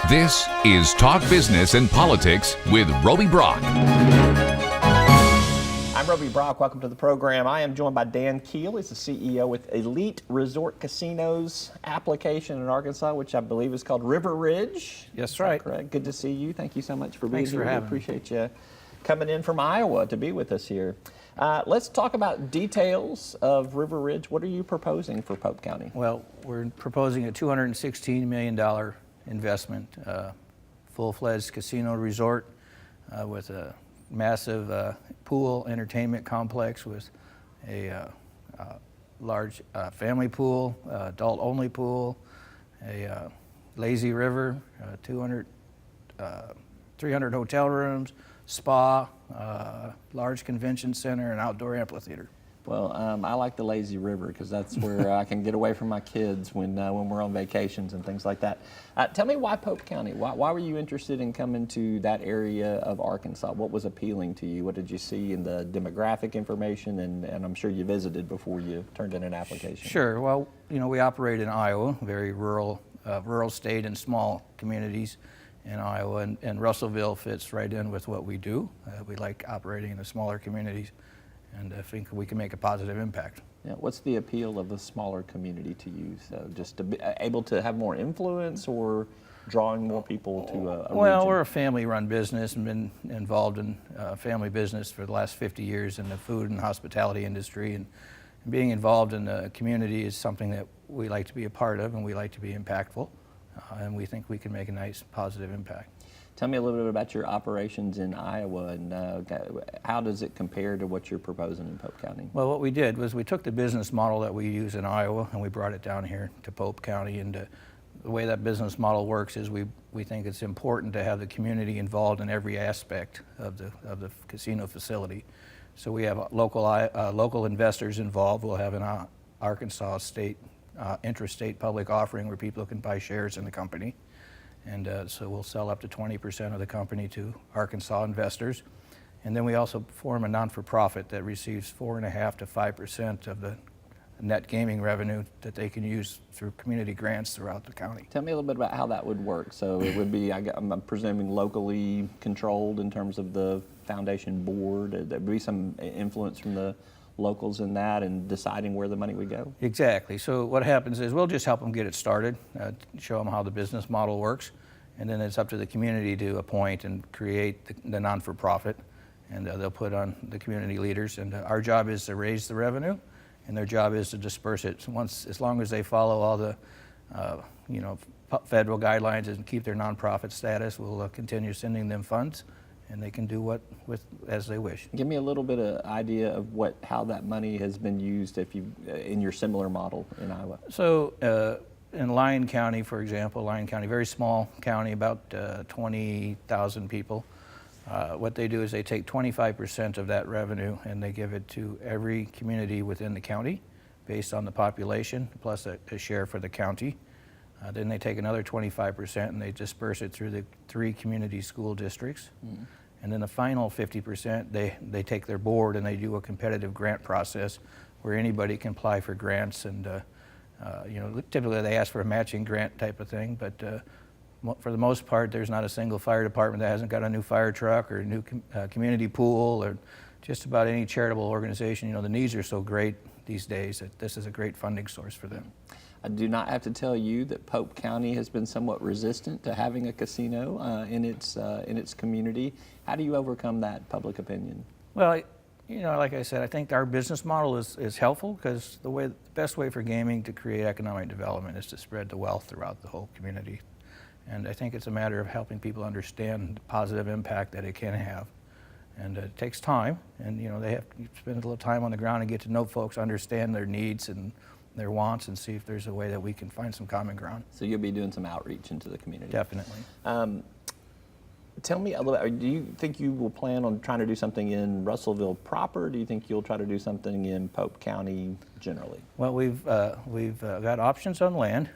This is Talk Business and Politics with Roby Brock. I'm Roby Brock. Welcome to the program. I am joined by Dan Kehl. He's the CEO with Elite Resort Casinos application in Arkansas, which I believe is called River Ridge. Yes, right. Correct. Good to see you. Thank you so much for being Thanks here. for having me. We appreciate you coming in from Iowa to be with us here. Let's talk about details of River Ridge. What are you proposing for Pope County? Well, we're proposing a $216 million investment, full-fledged casino resort with a massive pool entertainment complex with a large family pool, adult-only pool, a lazy river, 300 hotel rooms, spa, large convention center, and outdoor amphitheater. Well, I like the lazy river because that's where I can get away from my kids when we're on vacations and things like that. Tell me why Pope County? Why were you interested in coming to that area of Arkansas? What was appealing to you? What did you see in the demographic information? And I'm sure you visited before you turned in an application. Sure. Well, you know, we operate in Iowa, very rural state and small communities in Iowa, and Russellville fits right in with what we do. We like operating in the smaller communities, and I think we can make a positive impact. Yeah, what's the appeal of a smaller community to you? So just to be able to have more influence or drawing more people to a Well, region? we're a family-run business and been involved in family business for the last 50 years in the food and hospitality industry, and being involved in the community is something that we like to be a part of, and we like to be impactful, and we think we can make a nice positive impact. Tell me a little bit about your operations in Iowa and how does it compare to what you're proposing in Pope County? Well, what we did was we took the business model that we use in Iowa and we brought it down here to Pope County. And the way that business model works is we think it's important to have the community involved in every aspect of the casino facility. So we have local investors involved. We'll have an Arkansas state intrastate public offering where people can buy shares in the company. And so we'll sell up to 20% of the company to Arkansas investors. And then we also form a non-for-profit that receives 4.5% to 5% of the net gaming revenue that they can use through community grants throughout the county. Tell me a little bit about how that would work. So it would be, I'm presuming, locally controlled in terms of the foundation board. There'd be some influence from the locals in that and deciding where the money would go? Exactly. So what happens is we'll just help them get it started, show them how the business model works, and then it's up to the community to appoint and create the non-for-profit, and they'll put on the community leaders. And our job is to raise the revenue, and their job is to disperse it. As long as they follow all the federal guidelines and keep their nonprofit status, we'll continue sending them funds, and they can do as they wish. Give me a little bit of idea of how that money has been used in your similar model in Iowa. So in Lyon County, for example, Lyon County, very small county, about 20,000 people. What they do is they take 25% of that revenue and they give it to every community within the county based on the population, plus a share for the county. Then they take another 25% and they disperse it through the 3 community school districts. Mm-hmm. And then the final 50%, they take their board and they do a competitive grant process where anybody can apply for grants. And typically they ask for a matching grant type of thing, but for the most part, there's not a single fire department that hasn't got a new fire truck or a new community pool, or just about any charitable organization. You know, the needs are so great these days that this is a great funding source for them. I do not have to tell you that Pope County has been somewhat resistant to having a casino in its community. How do you overcome that public opinion? Well, like I said, I think our business model is helpful because the best way for gaming to create economic development is to spread the wealth throughout the whole community. And I think it's a matter of helping people understand the positive impact that it can have. And it takes time, and they have to spend a little time on the ground and get to know folks, understand their needs and their wants, and see if there's a way that we can find some common ground. So you'll be doing some outreach into the community. Definitely. Tell me a little bit, do you think you will plan on trying to do something in Russellville proper? Do you think you'll try to do something in Pope County generally? Well, we've got options on land.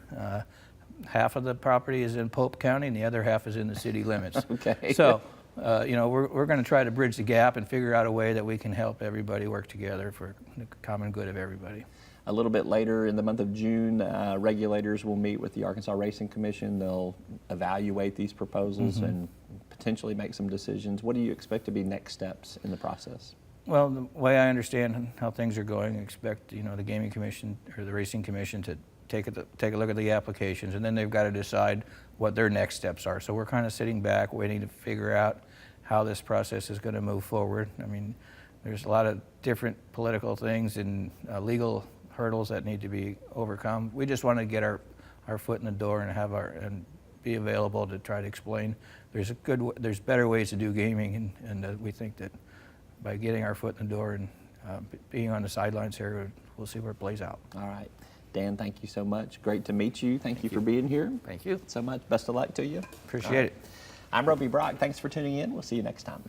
Half of the property is in Pope County and the other half is in the city limits. Okay. So, we're going to try to bridge the gap and figure out a way that we can help everybody work together for the common good of everybody. A little bit later in the month of June, regulators will meet with the Arkansas Racing Commission. They'll evaluate these proposals and potentially make some decisions. What do you expect to be next steps in the process? Well, the way I understand how things are going, I expect the Gaming Commission or the Racing Commission to take a look at the applications, and then they've got to decide what their next steps are. So we're kind of sitting back, waiting to figure out how this process is going to move forward. I mean, there's a lot of different political things and legal hurdles that need to be overcome. We just want to get our foot in the door and be available to try to explain. There's better ways to do gaming, and we think that by getting our foot in the door and being on the sidelines here, we'll see where it plays out. All right. Dan, thank you so much. Great to meet you. Thank you for being here. Thank you so much. Best of luck to you. Appreciate it. I'm Roby Brock. Thanks for tuning in. We'll see you next time.